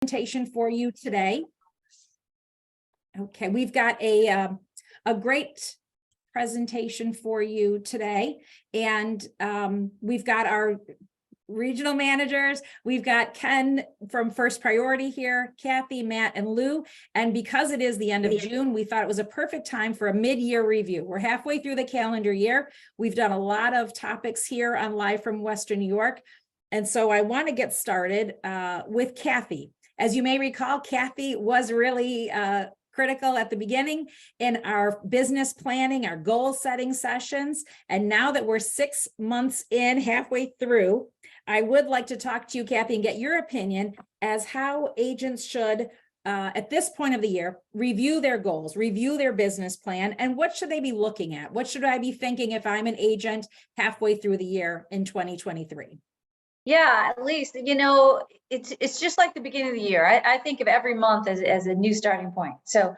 Presentation for you today. Okay, we've got a great presentation for you today, and we've got our regional managers. We've got Ken from First Priority here, Kathy, Matt, and Lou. And because it is the end of June, we thought it was a perfect time for a mid-year review. We're halfway through the calendar year. We've done a lot of topics here on Live from Western New York. And so I want to get started with Kathy. As you may recall, Kathy was really critical at the beginning in our business planning, our goal setting sessions. And now that we're 6 months in, halfway through, I would like to talk to you, Kathy, and get your opinion as how agents should, at this point of the year, review their goals, review their business plan, and what should they be looking at? What should I be thinking if I'm an agent halfway through the year in 2023? Yeah, at least, it's just like the beginning of the year. I think of every month as a new starting point. So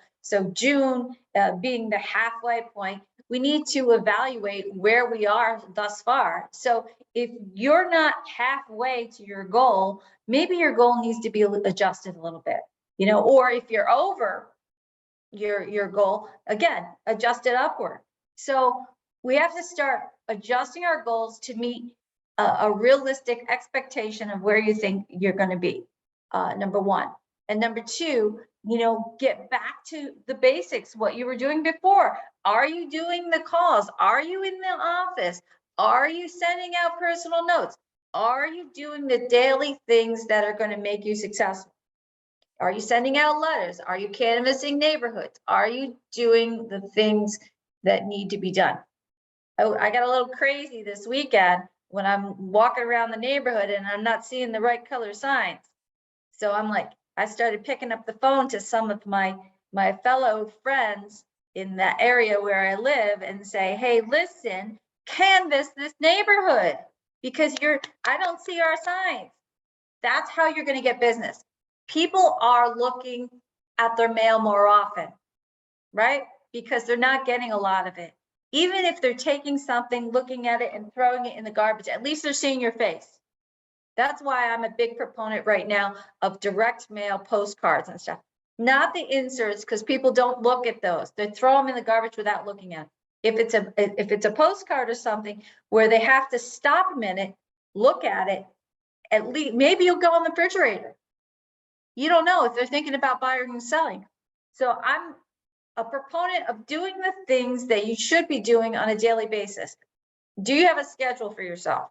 June being the halfway point, we need to evaluate where we are thus far. So if you're not halfway to your goal, maybe your goal needs to be adjusted a little bit, or if you're over your goal, again, adjust it upward. So we have to start adjusting our goals to meet a realistic expectation of where you think you're going to be, number one. And number two, get back to the basics, what you were doing before. Are you doing the calls? Are you in the office? Are you sending out personal notes? Are you doing the daily things that are going to make you successful? Are you sending out letters? Are you canvassing neighborhoods? Are you doing the things that need to be done? Oh, I got a little crazy this weekend when I'm walking around the neighborhood and I'm not seeing the right color signs. So I started picking up the phone to some of my fellow friends in that area where I live and say, hey, listen, canvass this neighborhood because I don't see our signs. That's how you're going to get business. People are looking at their mail more often, right? Because they're not getting a lot of it. Even if they're taking something, looking at it and throwing it in the garbage, at least they're seeing your face. That's why I'm a big proponent right now of direct mail postcards and stuff. Not the inserts, because people don't look at those. They throw them in the garbage without looking at it. If it's a postcard or something where they have to stop a minute, look at it, at least maybe you'll go on the refrigerator. You don't know if they're thinking about buying and selling. So I'm a proponent of doing the things that you should be doing on a daily basis. Do you have a schedule for yourself?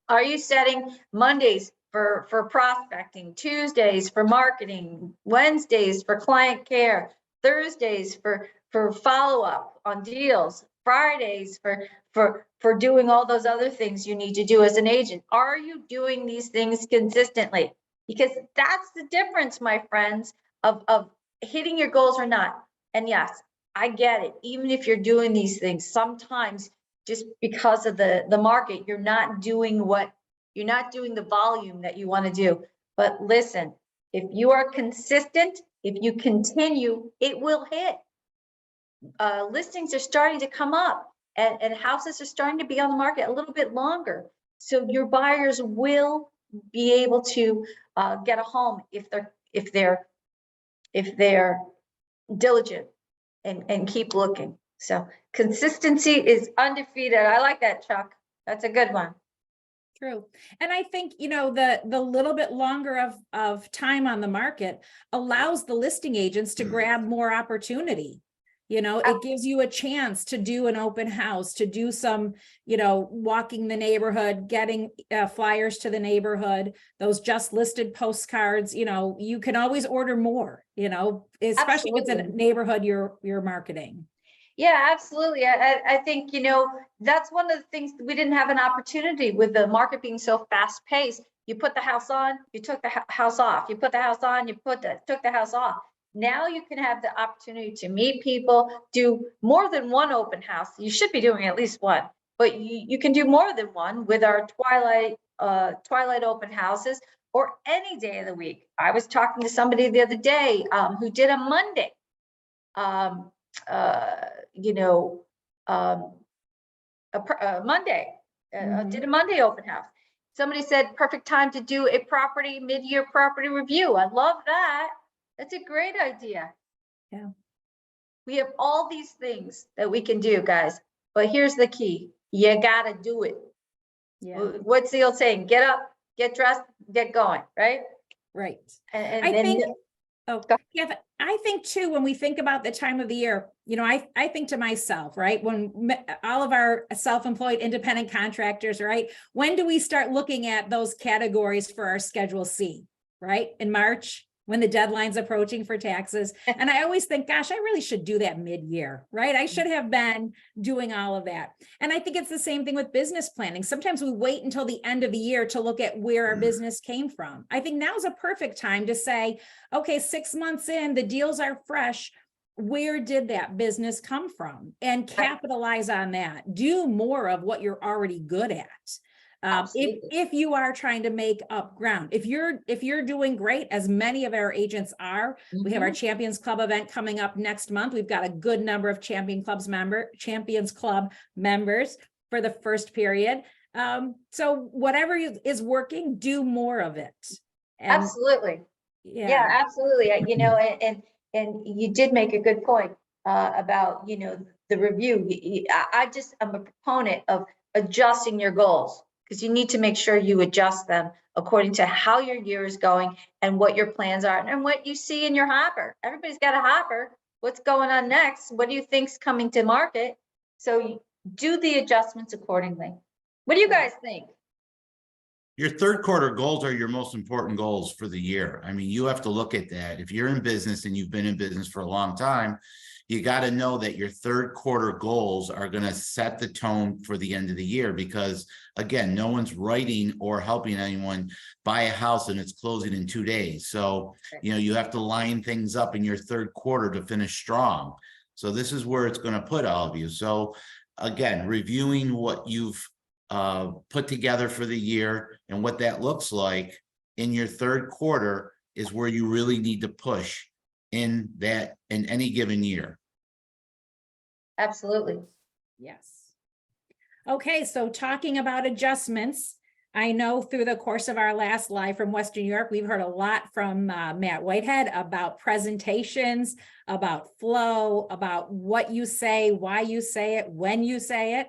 Are you setting Mondays for prospecting, Tuesdays for marketing, Wednesdays for client care, Thursdays for follow-up on deals, Fridays for doing all those other things you need to do as an agent? Are you doing these things consistently? Because that's the difference, my friends, of hitting your goals or not. And yes, I get it. Even if you're doing these things, sometimes just because of the market, you're not doing the volume that you want to do. But listen, if you are consistent, if you continue, it will hit. Listings are starting to come up and houses are starting to be on the market a little bit longer. So your buyers will be able to get a home if they're diligent and keep looking. So consistency is undefeated. I like that, Chuck. That's a good one. True. And I think, the little bit longer of time on the market allows the listing agents to grab more opportunity. It gives you a chance to do an open house, to do some, walking the neighborhood, getting flyers to the neighborhood, those just listed postcards. You can always order more, especially if it's a neighborhood you're marketing. Yeah, absolutely. I think, that's one of the things we didn't have an opportunity with the market being so fast paced. You put the house on, you took the house off. You put the house on, took the house off. Now you can have the opportunity to meet people, do more than one open house. You should be doing at least one, but you can do more than one with our twilight open houses or any day of the week. I was talking to somebody the other day who did a Monday. Monday, did a Monday open house. Somebody said perfect time to do a property, mid-year property review. I love that. That's a great idea. Yeah. We have all these things that we can do, guys, but here's the key. You gotta do it. Yeah, What's the old saying? Get up, get dressed, get going, right? right. And I then think, oh, Go. yeah, but I think too, when we think about the time of the year, you know, I think to myself, right, when all of our self-employed independent contractors, right, when do we start looking at those categories for our Schedule C, right? In March, when the deadline's approaching for taxes. And I always think, gosh, I really should do that mid-year, right? I should have been doing all of that. And I think it's the same thing with business planning. Sometimes we wait until the end of the year to look at where our business came from. I think now's a perfect time to say, okay, 6 months in, the deals are fresh. Where did that business come from? And capitalize on that. Do more of what you're already good at. If you are trying to make up ground, if you're doing great, as many of our agents are, we have our Champions Club event coming up next month. We've got a good number of Champions Club members for the first period. So whatever is working, do more of it. And absolutely. yeah, Absolutely. You know, and you did make a good point about, you know, the review. I'm a proponent of adjusting your goals, because you need to make sure you adjust them according to how your year is going and what your plans are and what you see in your hopper. Everybody's got a hopper. What's going on next? What do you think's coming to market? So do the adjustments accordingly. What do you guys think? Your third quarter goals are your most important goals for the year. I mean, you have to look at that. If you're in business and you've been in business for a long time, you got to know that your third quarter goals are going to set the tone for the end of the year, because again, no one's writing or helping anyone buy a house and it's closing in 2 days. So, you know, you have to line things up in your third quarter to finish strong. So this is where it's going to put all of you. So again, reviewing what you've put together for the year and what that looks like in your third quarter is where you really need to push in any given year. Absolutely. yes. Okay, so talking about adjustments, I know through the course of our last live from Western New York, we've heard a lot from Matt Whitehead about presentations, about flow, about what you say, why you say it, when you say it.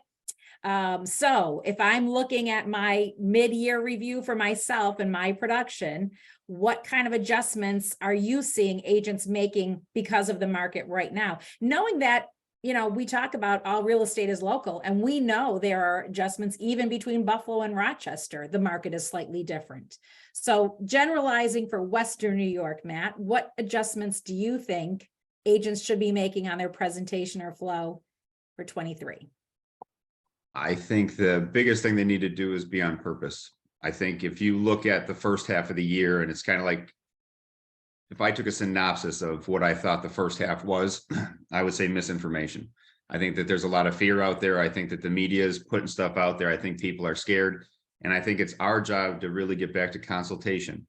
So if I'm looking at my mid-year review for myself and my production, what kind of adjustments are you seeing agents making because of the market right now? Knowing that, you know, we talk about all real estate is local, and we know there are adjustments even between Buffalo and Rochester. The market is slightly different. So generalizing for Western New York, Matt, what adjustments do you think agents should be making on their presentation or flow for 23? I think the biggest thing they need to do is be on purpose. I think if you look at the first half of the year, and it's kind of like, if I took a synopsis of what I thought the first half was, I would say misinformation. I think that there's a lot of fear out there. I think that the media is putting stuff out there. I think people are scared. And I think it's our job to really get back to consultation.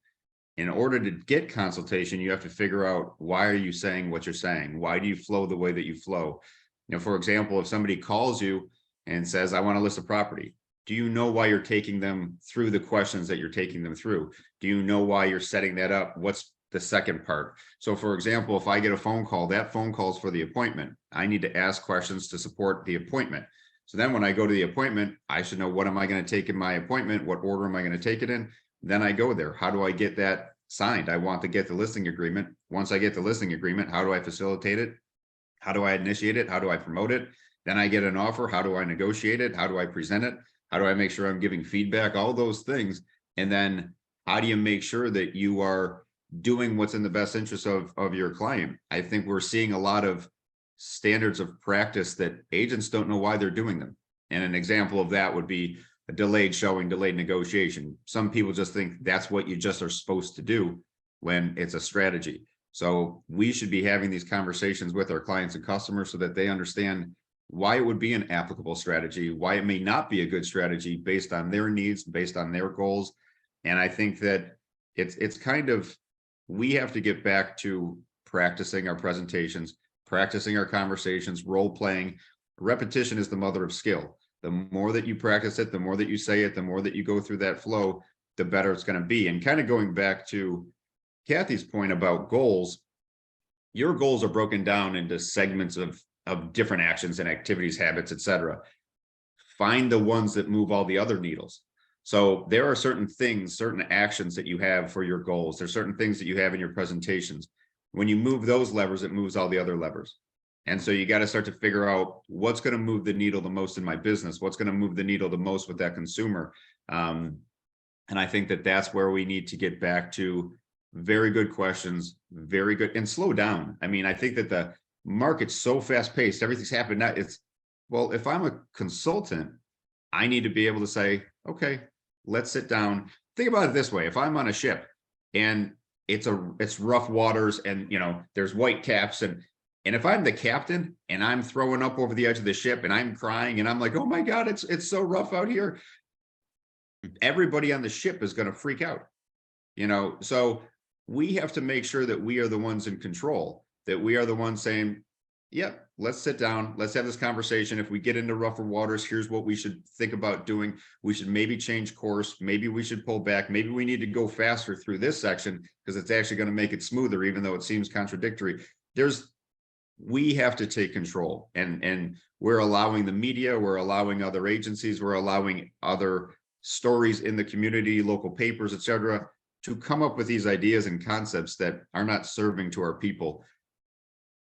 In order to get consultation, you have to figure out, why are you saying what you're saying? Why do you flow the way that you flow? You know, for example, if somebody calls you and says, I want to list a property, do you know why you're taking them through the questions that you're taking them through? Do you know why you're setting that up? What's the second part? So for example, if I get a phone call, that phone call is for the appointment. I need to ask questions to support the appointment. So then when I go to the appointment, I should know, what am I going to take in my appointment? What order am I going to take it in? Then I go there. How do I get that signed? I want to get the listing agreement. Once I get the listing agreement, how do I facilitate it? How do I initiate it? How do I promote it? Then I get an offer. How do I negotiate it? How do I present it? How do I make sure I'm giving feedback? All those things. And then how do you make sure that you are doing what's in the best interest of your client? I think we're seeing a lot of standards of practice that agents don't know why they're doing them. And an example of that would be a delayed showing, delayed negotiation. Some people just think that's what you just are supposed to do when it's a strategy. So we should be having these conversations with our clients and customers so that they understand why it would be an applicable strategy, why it may not be a good strategy based on their needs, based on their goals. And I think that it's kind of, we have to get back to practicing our presentations, practicing our conversations, role playing. Repetition is the mother of skill. The more that you practice it, the more that you say it, the more that you go through that flow, the better it's going to be. And kind of going back to Kathy's point about goals, your goals are broken down into segments of different actions and activities, habits, etc. Find the ones that move all the other needles. So there are certain things, certain actions that you have for your goals. There's certain things that you have in your presentations. When you move those levers, it moves all the other levers. And so you got to start to figure out what's going to move the needle the most in my business, what's going to move the needle the most with that consumer. And I think that that's where we need to get back to very good questions, very good, and slow down. I mean, I think that the market's so fast paced, everything's happening now. Well, if I'm a consultant, I need to be able to say, okay, let's sit down. Think about it this way. If I'm on a ship and it's rough waters and, there's white caps and if I'm the captain and I'm throwing up over the edge of the ship and I'm crying and I'm like, oh my God, it's so rough out here. Everybody on the ship is going to freak out, so we have to make sure that we are the ones in control, that we are the ones saying, yep, let's sit down. Let's have this conversation. If we get into rougher waters, here's what we should think about doing. We should maybe change course. Maybe we should pull back. Maybe we need to go faster through this section because it's actually going to make it smoother, even though it seems contradictory. We have to take control, and we're allowing the media, we're allowing other agencies, we're allowing other stories in the community, local papers, etc., to come up with these ideas and concepts that are not serving to our people.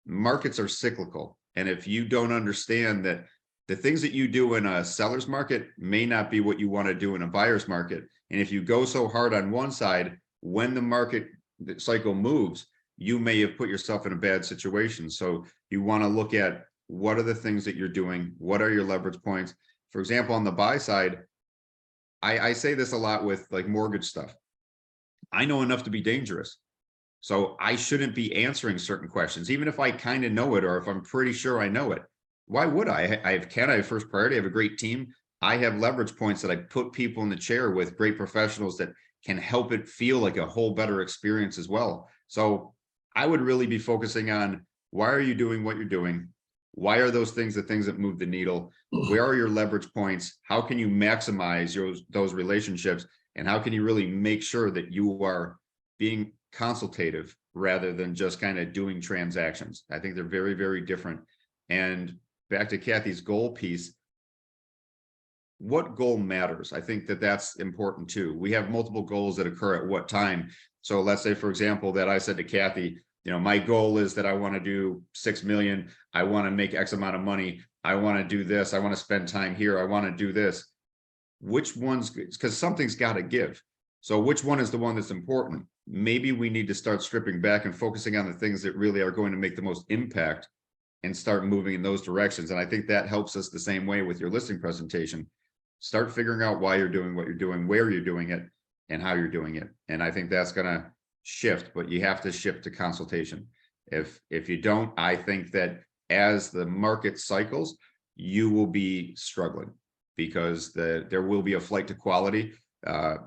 Markets are cyclical. And if you don't understand that the things that you do in a seller's market may not be what you want to do in a buyer's market. And if you go so hard on one side, when the market cycle moves, you may have put yourself in a bad situation. So you want to look at what are the things that you're doing? What are your leverage points? For example, on the buy side, I say this a lot with like mortgage stuff. I know enough to be dangerous. So I shouldn't be answering certain questions, even if I kind of know it, or if I'm pretty sure I know it. Why would I? I have first priority. I have a great team. I have leverage points that I put people in the chair with, great professionals that can help it feel like a whole better experience as well. So I would really be focusing on, why are you doing what you're doing? Why are those things the things that move the needle? Where are your leverage points? How can you maximize those relationships? And how can you really make sure that you are being consultative rather than just kind of doing transactions? I think they're very, very different. And back to Kathy's goal piece, what goal matters? I think that that's important too. We have multiple goals that occur at what time. So let's say, for example, that I said to Kathy, my goal is that I want to do 6 million. I want to make X amount of money. I want to do this. I want to spend time here. I want to do this. Which one's, because something's got to give. So which one is the one that's important? Maybe we need to start stripping back and focusing on the things that really are going to make the most impact and start moving in those directions. And I think that helps us the same way with your listing presentation. Start figuring out why you're doing what you're doing, where you're doing it, and how you're doing it. And I think that's going to shift, but you have to shift to consultation. If you don't, I think that as the market cycles, you will be struggling, because there will be a flight to quality.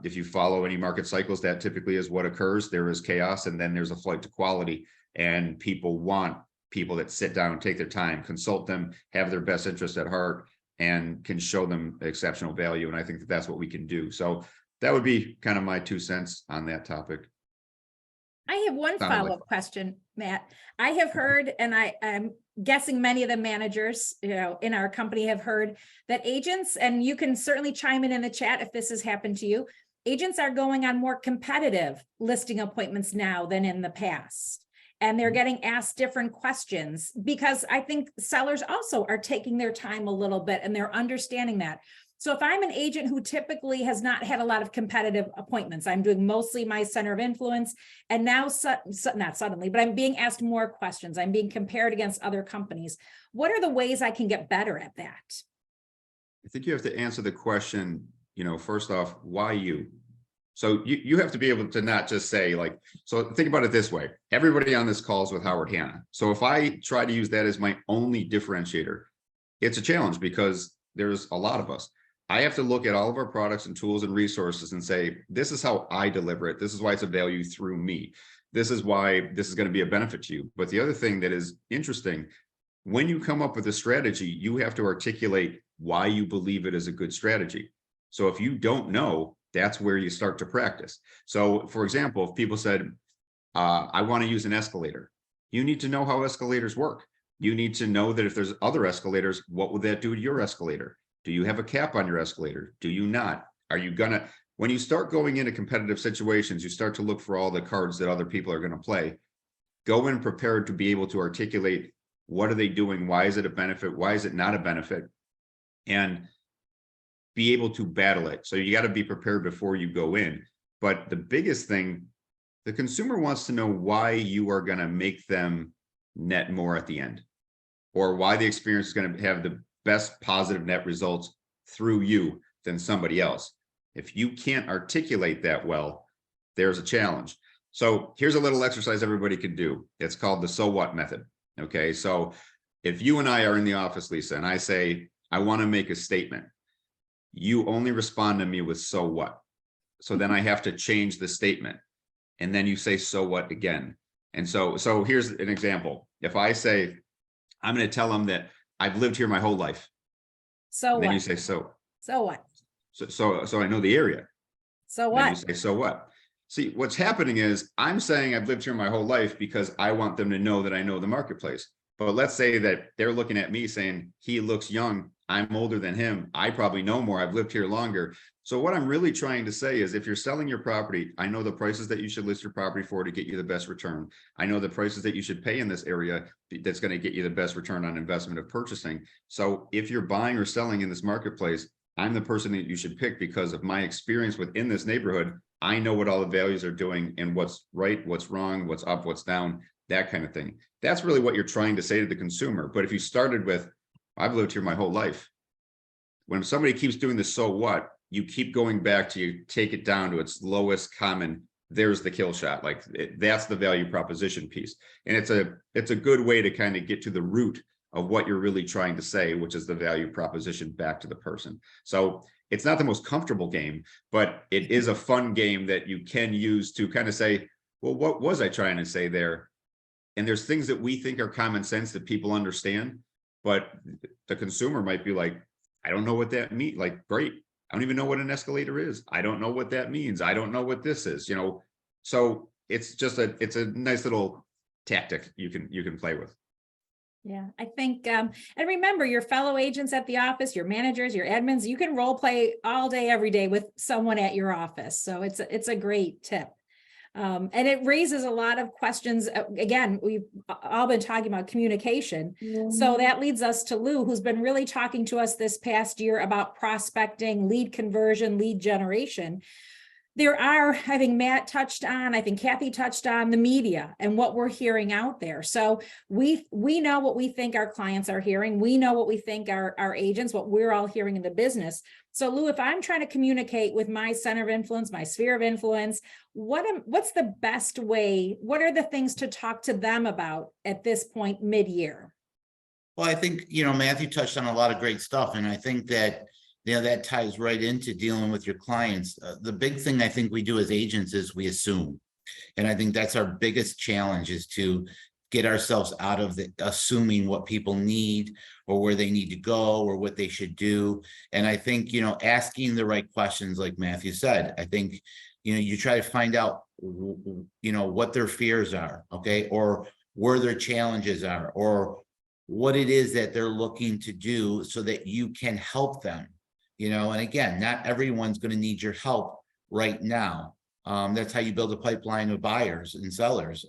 If you follow any market cycles, that typically is what occurs. There is chaos, and then there's a flight to quality, and people want people that sit down, take their time, consult them, have their best interest at heart, and can show them exceptional value. And I think that that's what we can do. So that would be kind of my 2 cents on that topic. I have one Sounded like- follow-up question, Matt. I have heard, and I'm guessing many of the managers, in our company have heard that agents, and you can certainly chime in the chat if this has happened to you, agents are going on more competitive listing appointments now than in the past. And they're getting asked different questions, because I think sellers also are taking their time a little bit and they're understanding that. So if I'm an agent who typically has not had a lot of competitive appointments, I'm doing mostly my center of influence, and now, not suddenly, but I'm being asked more questions. I'm being compared against other companies. What are the ways I can get better at that? I think you have to answer the question, first off, why you? So you have to be able to not just say so think about it this way. Everybody on this call is with Howard Hanna. So if I try to use that as my only differentiator, it's a challenge, because there's a lot of us. I have to look at all of our products and tools and resources and say, this is how I deliver it. This is why it's a value through me. This is why this is going to be a benefit to you. But the other thing that is interesting, when you come up with a strategy, you have to articulate why you believe it is a good strategy. So if you don't know, that's where you start to practice. So for example, if people said, I want to use an escalator, you need to know how escalators work. You need to know that if there's other escalators, what would that do to your escalator? Do you have a cap on your escalator? Do you not? Are you gonna, when you start going into competitive situations, you start to look for all the cards that other people are going to play. Go in prepared to be able to articulate, what are they doing? Why is it a benefit? Why is it not a benefit? And be able to battle it. So you got to be prepared before you go in. But the biggest thing, the consumer wants to know why you are going to make them net more at the end, or why the experience is going to have the best positive net results through you than somebody else. If you can't articulate that well, there's a challenge. So here's a little exercise everybody can do. It's called the so what method. Okay, so if you and I are in the office, Lisa, and I say, I want to make a statement, you only respond to me with so what. So then I have to change the statement. And then you say, so what again? And so here's an example. If I say, I'm going to tell them that I've lived here my whole life. So And then you what? say, so what? I know the area. So Then you what? say, so what? See, what's happening is I'm saying I've lived here my whole life because I want them to know that I know the marketplace. But let's say that they're looking at me saying, he looks young, I'm older than him, I probably know more, I've lived here longer. So what I'm really trying to say is, if you're selling your property, I know the prices that you should list your property for to get you the best return. I know the prices that you should pay in this area that's going to get you the best return on investment of purchasing. So if you're buying or selling in this marketplace, I'm the person that you should pick because of my experience within this neighborhood. I know what all the values are doing and what's right, what's wrong, what's up, what's down, that kind of thing. That's really what you're trying to say to the consumer. But if you started with, I've lived here my whole life, when somebody keeps doing the so what, you keep going back to, you take it down to its lowest common, there's the kill shot. Like that's the value proposition piece. And it's a good way to kind of get to the root of what you're really trying to say, which is the value proposition back to the person. So it's not the most comfortable game, but it is a fun game that you can use to kind of say, well, what was I trying to say there? And there's things that we think are common sense that people understand, but the consumer might be like, I don't know what that means. Like, great. I don't even know what an escalator is. I don't know what that means. I don't know what this is, so it's just it's a nice little tactic you can play with. Yeah, I think, and remember your fellow agents at the office, your managers, your admins, you can role play all day, every day with someone at your office. So it's a great tip. And it raises a lot of questions. Again, we've all been talking about communication. So that leads us to Lou, who's been really talking to us this past year about prospecting, lead conversion, lead generation. There are, I think Matt touched on, I think Kathy touched on the media and what we're hearing out there. So we know what we think our clients are hearing. We know what we think our agents, what we're all hearing in the business. So Lou, if I'm trying to communicate with my center of influence, my sphere of influence, what's the best way? What are the things to talk to them about at this point mid-year? Well, I think, Matthew touched on a lot of great stuff. And I think that, that ties right into dealing with your clients. The big thing I think we do as agents is we assume. And I think that's our biggest challenge, is to get ourselves out of the assuming what people need or where they need to go or what they should do. And I think, asking the right questions, like Matthew said, I think, you try to find out, what their fears are, okay, or where their challenges are, or what it is that they're looking to do so that you can help them. And again, not everyone's going to need your help right now. That's how you build a pipeline of buyers and sellers,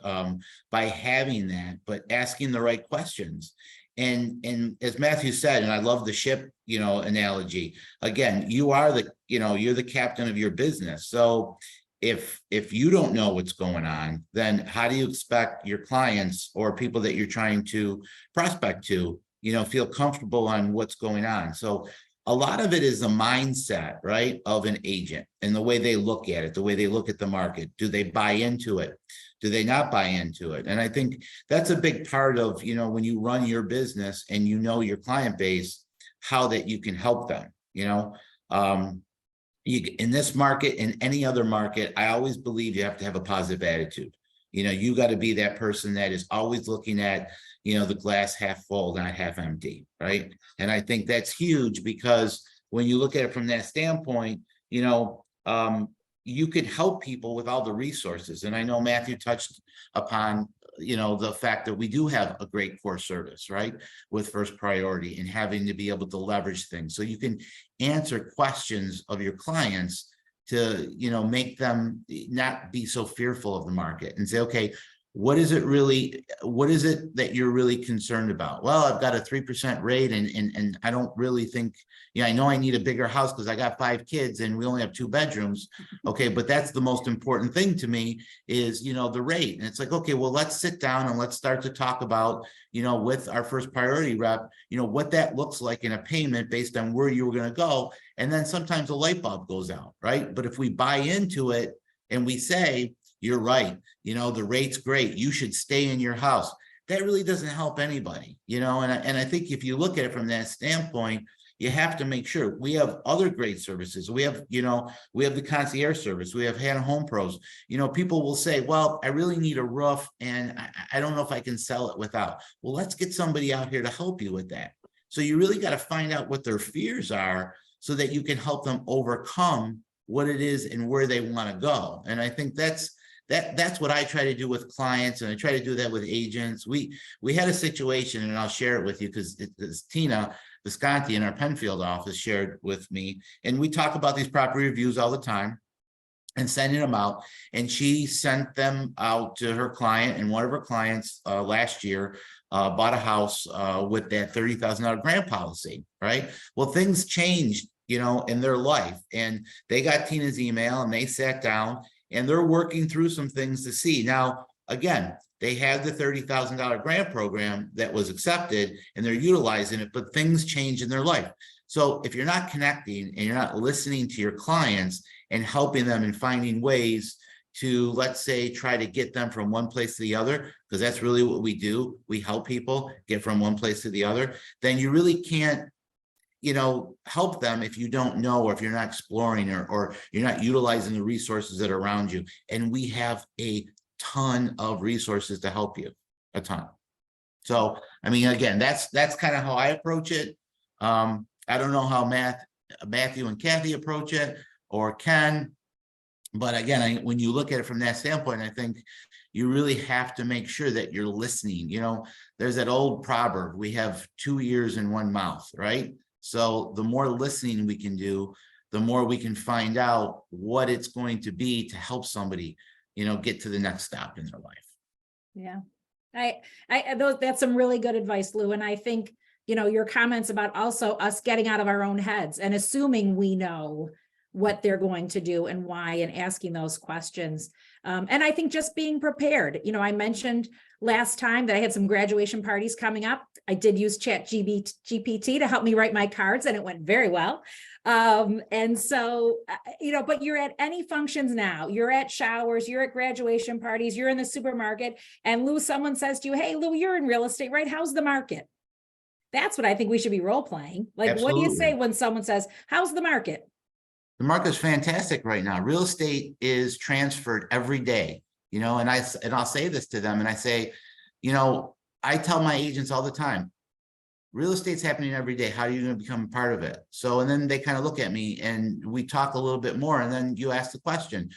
by having that, but asking the right questions. And as Matthew said, and I love the ship, analogy, again, you are you're the captain of your business. So if you don't know what's going on, then how do you expect your clients or people that you're trying to prospect to, feel comfortable on what's going on? So a lot of it is the mindset, right, of an agent and the way they look at it, the way they look at the market. Do they buy into it? Do they not buy into it? And I think that's a big part of, when you run your business and your client base, how that you can help them, in this market, in any other market, I always believe you have to have a positive attitude. You know, you got to be that person that is always looking at, you know, the glass half full, not half empty, right? And I think that's huge, because when you look at it from that standpoint, you know, you could help people with all the resources. And I know Matthew touched upon, you know, the fact that we do have a great core service, right, with first priority, and having to be able to leverage things so you can answer questions of your clients to, you know, make them not be so fearful of the market, and say, okay, what is it that you're really concerned about? Well, I've got a 3% rate, and I don't really think, yeah, I know I need a bigger house because I got 5 kids and we only have 2 bedrooms. Okay, but that's the most important thing to me is, you know, the rate. And it's like, okay, well, let's sit down and let's start to talk about, you know, with our first priority rep, you know, what that looks like in a payment based on where you were going to go. And then sometimes a light bulb goes out, right? But if we buy into it and we say, you're right, you know, the rate's great, you should stay in your house, that really doesn't help anybody, you know. And I think if you look at it from that standpoint, you have to make sure we have other great services. We have, you know, we have the concierge service, we have Hannah Home Pros. You know, people will say, well, I really need a roof and I don't know if I can sell it without. Well, let's get somebody out here to help you with that. So you really got to find out what their fears are so that you can help them overcome what it is and where they want to go. And I think that's what I try to do with clients, and I try to do that with agents. We had a situation, and I'll share it with you because Tina Visconti in our Penfield office shared with me, and we talk about these property reviews all the time and sending them out. And she sent them out to her client, and one of her clients last year bought a house with that $30,000 grant policy, right? Well, things changed, you know, in their life, and they got Tina's email and they sat down and they're working through some things to see. Now, again, they had the $30,000 grant program that was accepted and they're utilizing it, but things change in their life. So if you're not connecting and you're not listening to your clients and helping them and finding ways to, let's say, try to get them from one place to the other, because that's really what we do. We help people get from one place to the other. Then you really can't, you know, help them if you don't know, or if you're not exploring, or you're not utilizing the resources that are around you. And we have a ton of resources to help you, a ton. So, I mean, again, that's kind of how I approach it. I don't know how Matthew and Kathy approach it, or Ken, but again, when you look at it from that standpoint, I think you really have to make sure that you're listening. You know, there's that old proverb, we have 2 ears and 1 mouth, right? So the more listening we can do, the more we can find out what it's going to be to help somebody, you know, get to the next stop in their life. Yeah, that's some really good advice, Lou. And I think, you know, your comments about also us getting out of our own heads and assuming we know what they're going to do and why, and asking those questions. And I think just being prepared. You know, I mentioned last time that I had some graduation parties coming up. I did use ChatGPT to help me write my cards, and it went very well. And so, you know, but you're at any functions now, you're at showers, you're at graduation parties, you're in the supermarket, and Lou, someone says to you, hey, Lou, you're in real estate, right? How's the market? That's what I think we should be role playing. Like, Absolutely. What do you say when someone says, how's the market? The market's fantastic right now. Real estate is transferred every day, you know, and I'll say this to them, and I say, you know, I tell my agents all the time, real estate's happening every day. How are you going to become a part of it? So, and then they kind of look at me and we talk a little bit more, and then you ask the question,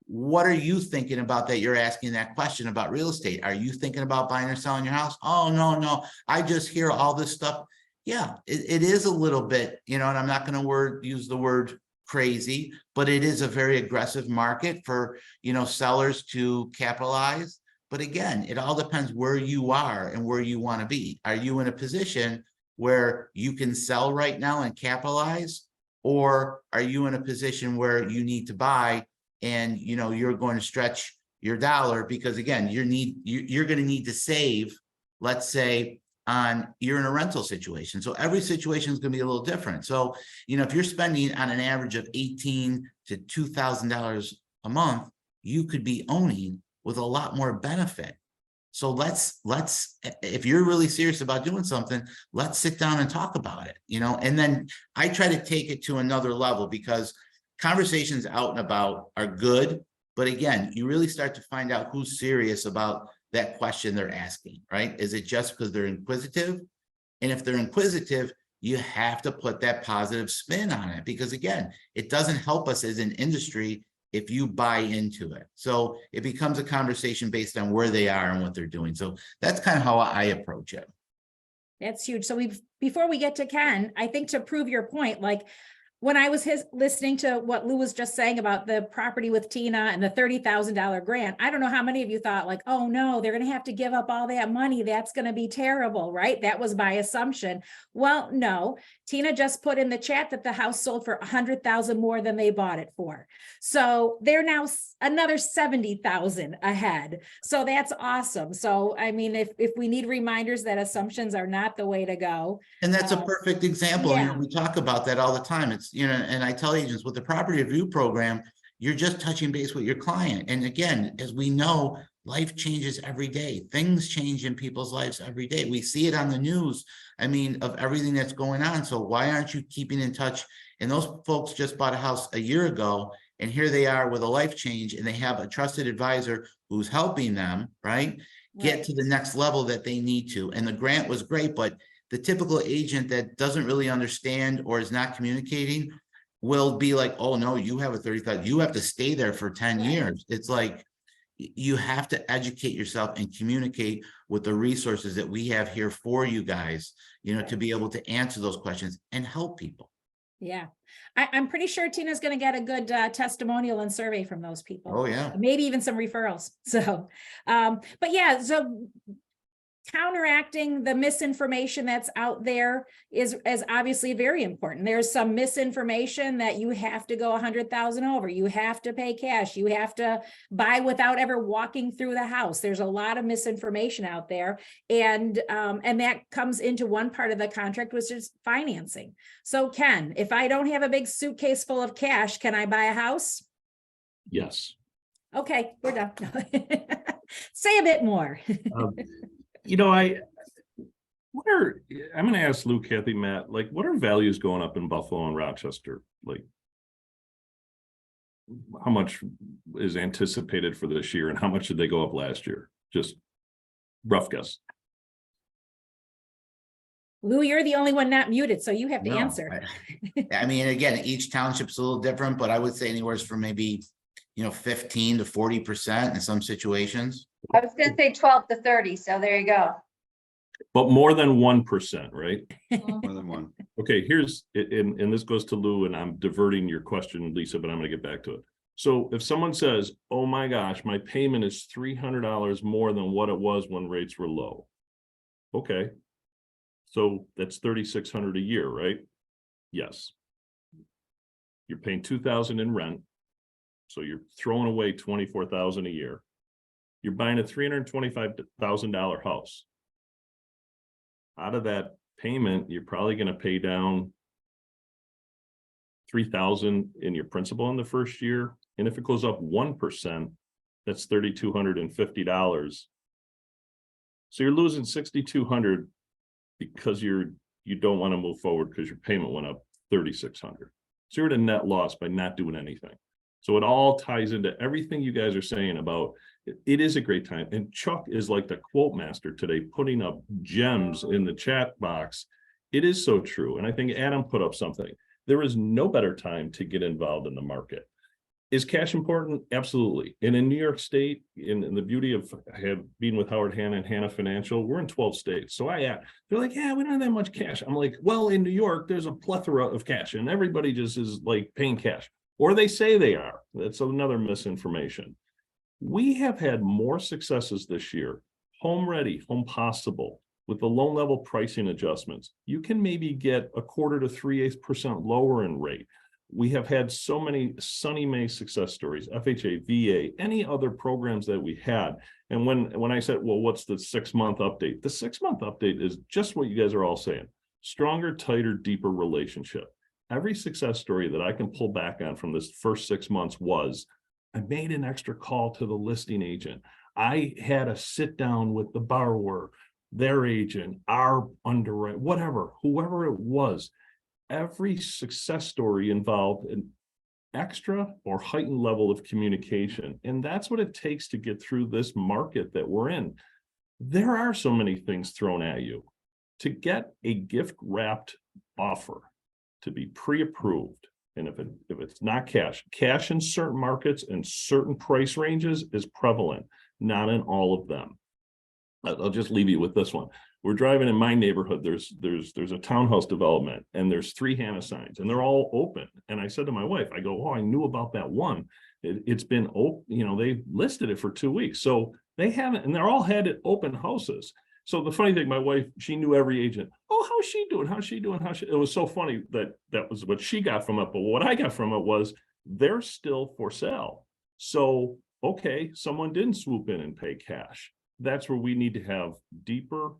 what are you thinking about that you're asking that question about real estate? Are you thinking about buying or selling your house? Oh, no, I just hear all this stuff. Yeah, it is a little bit, you know, and I'm not going to use the word crazy, but it is a very aggressive market for, you know, sellers to capitalize. But again, it all depends where you are and where you want to be. Are you in a position where you can sell right now and capitalize? Or are you in a position where you need to buy and, you know, you're going to stretch your dollar? Because again, you're going to need to save, let's say, you're in a rental situation. So every situation is going to be a little different. So, you know, if you're spending on an average of $1,800 to $2,000 a month, you could be owning with a lot more benefit. So let's, if you're really serious about doing something, let's sit down and talk about it, you know. And then I try to take it to another level, because conversations out and about are good, But again, you really start to find out who's serious about that question they're asking, right? Is it just because they're inquisitive? And if they're inquisitive, you have to put that positive spin on it, because again, it doesn't help us as an industry if you buy into it. So it becomes a conversation based on where they are and what they're doing. So that's kind of how I approach it. That's huge. So before we get to Ken, I think to prove your point, like when I was listening to what Lou was just saying about the property with Tina and the $30,000 grant, I don't know how many of you thought like, oh no, they're going to have to give up all that money. That's going to be terrible, right? That was my assumption. Well, no, Tina just put in the chat that the house sold for 100,000 more than they bought it for. So they're now another 70,000 ahead. So that's awesome. So, I mean, if we need reminders that assumptions are not the way to go. And that's a perfect example. You know, yeah. we talk about that all the time. It's, you know, and I tell agents with the property review program, you're just touching base with your client. And again, as we know, life changes every day. Things change in people's lives every day. We see it on the news. I mean, of everything that's going on. So why aren't you keeping in touch? And those folks just bought a house a year ago, and here they are with a life change, and they have a trusted advisor who's helping them, right? Get Right. to the next level that they need to. And the grant was great, but the typical agent that doesn't really understand or is not communicating will be like, oh no, you have a 35, you have to stay there for 10 Right. years. It's like, you have to educate yourself and communicate with the resources that we have here for you guys, you know, to be able to answer those questions and help people. Yeah, I'm pretty sure Tina's going to get a good testimonial and survey from those people. Oh yeah. Maybe even some referrals. So, but yeah, so counteracting the misinformation that's out there is obviously very important. There's some misinformation that you have to go 100,000 over. You have to pay cash. You have to buy without ever walking through the house. There's a lot of misinformation out there, and that comes into one part of the contract, which is financing. So, Ken, if I don't have a big suitcase full of cash, can I buy a house? Yes. Okay, we're done. Say a bit more. You know, I'm going to ask Lou, Kathy, Matt, like, what are values going up in Buffalo and Rochester? Like, how much is anticipated for this year, and how much did they go up last year? Just rough guess. Lou, you're the only one not muted, so you have to No, answer. I mean, again, each township's a little different, but I would say anywhere from maybe, you know, 15 to 40% in some situations. I was gonna say 12 to 30, so there you go. But more than 1%, right? More than one. Okay, here's, and this goes to Lou, and I'm diverting your question, Lisa, but I'm going to get back to it. So if someone says, oh my gosh, my payment is $300 more than what it was when rates were low. Okay. So that's $3,600 a year, right? Yes. You're paying $2,000 in rent. So you're throwing away $24,000 a year. You're buying a $325,000 house. Out of that payment, you're probably going to pay down $3,000 in your principal in the first year. And if it goes up 1%, that's $3,250. So you're losing $6,200 because you don't want to move forward because your payment went up $3,600. So you're at a net loss by not doing anything. So it all ties into everything you guys are saying about it is a great time. And Chuck is like the quote master today, putting up gems in the chat box. It is so true. And I think Adam put up something. There is no better time to get involved in the market. Is cash important? Absolutely. And in New York State, in the beauty of being with Howard Hanna and Hanna Financial, we're in 12 states. So they're like, yeah, we don't have that much cash. I'm like, well, in New York, there's a plethora of cash and everybody just is like paying cash. Or they say they are. That's another misinformation. We have had more successes this year, home ready, home possible, with the loan level pricing adjustments. You can maybe get 1/4 to 3/8% lower in rate. We have had so many Sunny May success stories, FHA, VA, any other programs that we had. And when I said, well, what's the 6-month update? The 6-month update is just what you guys are all saying. Stronger, tighter, deeper relationship. Every success story that I can pull back on from this first 6 months was, I made an extra call to the listing agent. I had a sit down with the borrower, their agent, our underwriter, whatever, whoever it was. Every success story involved extra or heightened level of communication. And that's what it takes to get through this market that we're in. There are so many things thrown at you. To get a gift wrapped offer to be pre-approved, and if it's not cash in certain markets and certain price ranges is prevalent, not in all of them. I'll just leave you with this one. We're driving in my neighborhood. There's a townhouse development and there's 3 Hannah signs and they're all open. And I said to my wife, I go, oh, I knew about that one. It's been open, you know, they listed it for 2 weeks. So they haven't, and they're all had open houses. So the funny thing, my wife, she knew every agent. Oh, how's she doing? How's she doing? It was so funny that was what she got from it. But what I got from it was they're still for sale. So, okay, someone didn't swoop in and pay cash. That's where we need to have deeper,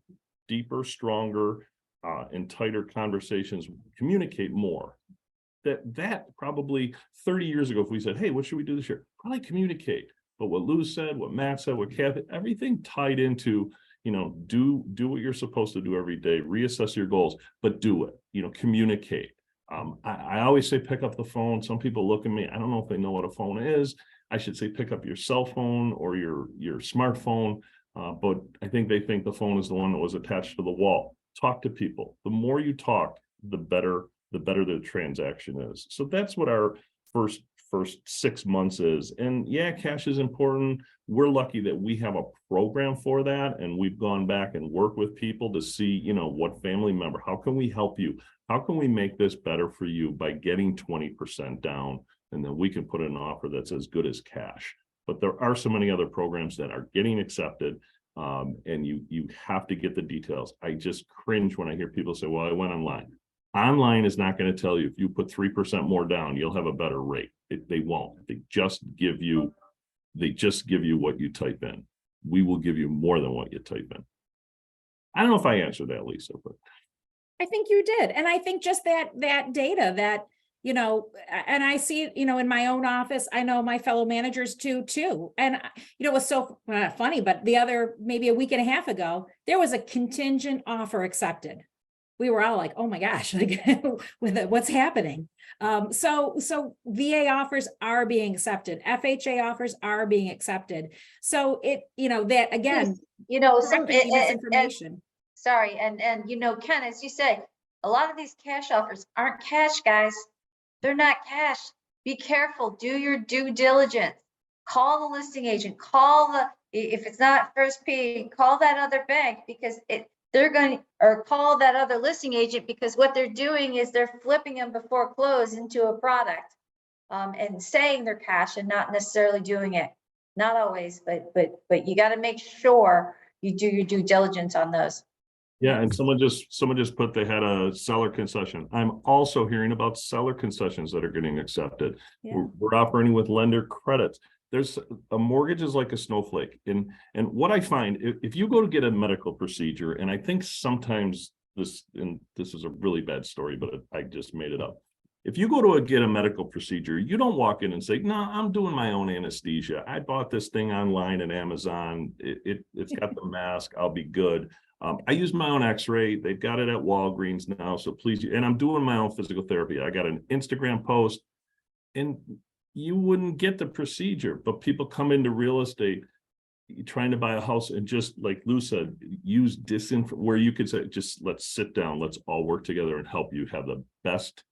stronger, and tighter conversations, communicate more. That probably 30 years ago, if we said, hey, what should we do this year? Probably communicate. But what Lou said, what Matt said, what Kathy, everything tied into, you know, do what you're supposed to do every day, reassess your goals, but do it, you know, communicate. I always say, pick up the phone. Some people look at me, I don't know if they know what a phone is. I should say, pick up your cell phone or your smartphone. But I think they think the phone is the one that was attached to the wall. Talk to people. The more you talk, the better the transaction is. So that's what our first 6 months is. And yeah, cash is important. We're lucky that we have a program for that. And we've gone back and worked with people to see, you know, what family member, how can we help you? How can we make this better for you by getting 20% down? And then we can put in an offer that's as good as cash. But there are so many other programs that are getting accepted. And you have to get the details. I just cringe when I hear people say, well, I went online. Online is not going to tell you if you put 3% more down, you'll have a better rate. They won't. They just give you what you type in. We will give you more than what you type in. I don't know if I answered that, Lisa, but I think you did. And I think just that data that, you know, and I see it, you know, in my own office, I know my fellow managers do too. And, you know, it was so funny, but maybe a week and a half ago, there was a contingent offer accepted. We were all like, oh my gosh, like what's happening? So VA offers are being accepted. FHA offers are being accepted. So it, you know, that again, you know, correcting the misinformation. Sorry. And, you know, Ken, as you say, a lot of these cash offers aren't cash, guys. They're not cash. Be careful. Do your due diligence. Call the listing agent. If it's not First P, call that other bank because call that other listing agent because what they're doing is they're flipping them before close into a product and saying they're cash and not necessarily doing it. Not always, but you got to make sure you do your due diligence on those. yeah, and someone just put they had a seller concession. I'm also hearing about seller concessions that are getting accepted. Yeah. We're operating with lender credits. There's a mortgage is like a snowflake. And what I find, if you go to get a medical procedure, and I think sometimes this is a really bad story, but I just made it up. If you go to get a medical procedure, you don't walk in and say, no, I'm doing my own anesthesia. I bought this thing online at Amazon. It's got the mask. I'll be good. I use my own x-ray. They've got it at Walgreens now. So please, and I'm doing my own physical therapy. I got an Instagram post and you wouldn't get the procedure, but people come into real estate trying to buy a house and just like Lou said, use disinfo where you could say, just let's sit down. Let's all work together and help you have the best,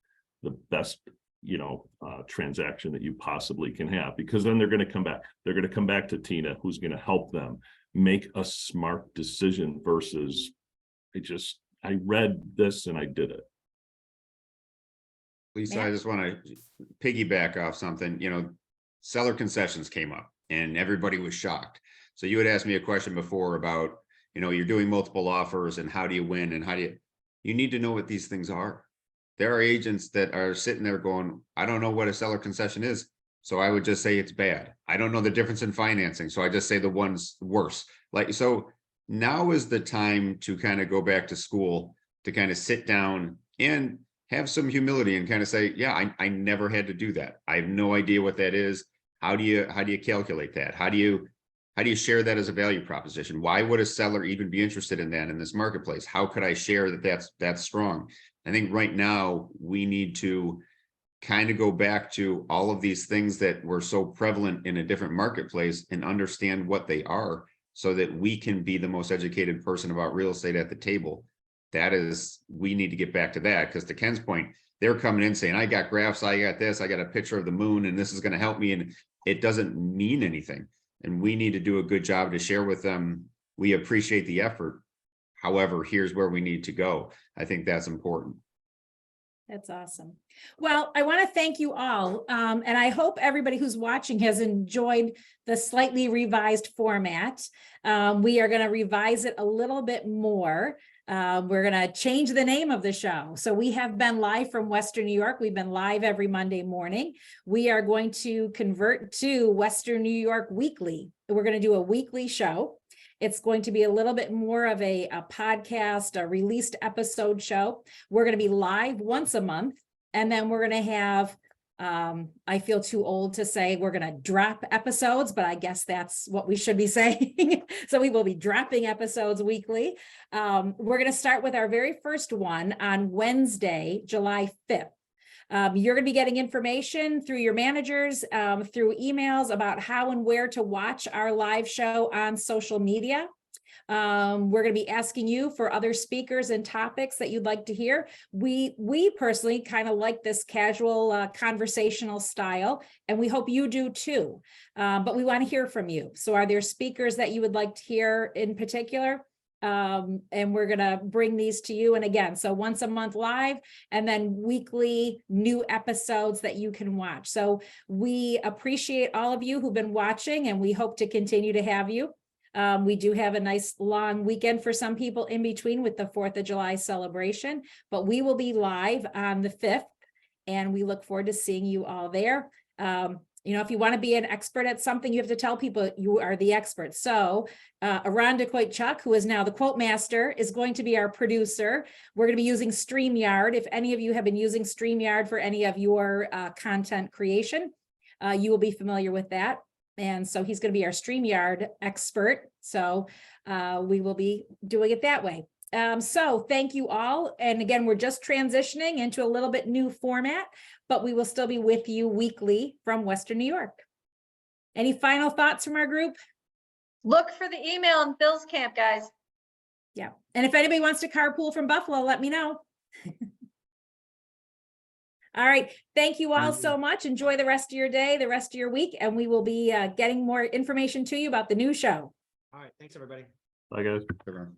you know, transaction that you possibly can have, because then they're going to come back. They're going to come back to Tina, who's going to help them make a smart decision versus I read this and I did it. Lisa, Yeah. I just want to piggyback off something, you know, seller concessions came up and everybody was shocked. So you had asked me a question before about, you know, you're doing multiple offers and how do you win and you need to know what these things are. There are agents that are sitting there going, I don't know what a seller concession is. So I would just say it's bad. I don't know the difference in financing. So I just say the one's worse. Like, so now is the time to kind of go back to school, to kind of sit down and have some humility and kind of say, yeah, I never had to do that. I have no idea what that is. How do you calculate that? How do you share that as a value proposition? Why would a seller even be interested in that in this marketplace? How could I share that that's strong? I think right now we need to kind of go back to all of these things that were so prevalent in a different marketplace and understand what they are so that we can be the most educated person about real estate at the table. That is, we need to get back to that, because to Ken's point, they're coming in saying, I got graphs, I got this, I got a picture of the moon, and this is going to help me. And it doesn't mean anything. And we need to do a good job to share with them. We appreciate the effort. However, here's where we need to go. I think that's important. That's awesome. Well, I want to thank you all. And I hope everybody who's watching has enjoyed the slightly revised format. We are going to revise it a little bit more. We're going to change the name of the show. So we have been live from Western New York. We've been live every Monday morning. We are going to convert to Western New York Weekly. We're going to do a weekly show. It's going to be a little bit more of a podcast, a released episode show. We're going to be live once a month, and then we're going to have, I feel too old to say we're going to drop episodes, but I guess that's what we should be saying. So we will be dropping episodes weekly. We're going to start with our very first one on Wednesday, July 5th. You're going to be getting information through your managers, through emails about how and where to watch our live show on social media. We're going to be asking you for other speakers and topics that you'd like to hear. We personally kind of like this casual conversational style, and we hope you do too. But we want to hear from you. So are there speakers that you would like to hear in particular? And we're going to bring these to you. And again, so once a month live, and then weekly new episodes that you can watch. So we appreciate all of you who've been watching, and we hope to continue to have you. We do have a nice long weekend for some people in between with the 4th of July celebration, but we will be live on the 5th, and we look forward to seeing you all there. You know, if you want to be an expert at something, you have to tell people you are the expert. So Aranda Koitchuk, who is now the quote master, is going to be our producer. We're going to be using StreamYard. If any of you have been using StreamYard for any of your content creation, you will be familiar with that. And so he's going to be our StreamYard expert. So we will be doing it that way. So thank you all. And again, we're just transitioning into a little bit new format, but we will still be with you weekly from Western New York. Any final thoughts from our group? Look for the email in Phil's camp, guys. Yeah. And if anybody wants to carpool from Buffalo, let me know. All right. Thank you all so much. Enjoy the rest of your day, the rest of your week, and we will be getting more information to you about the new show. All right. Thanks, everybody. Bye, guys. Everyone.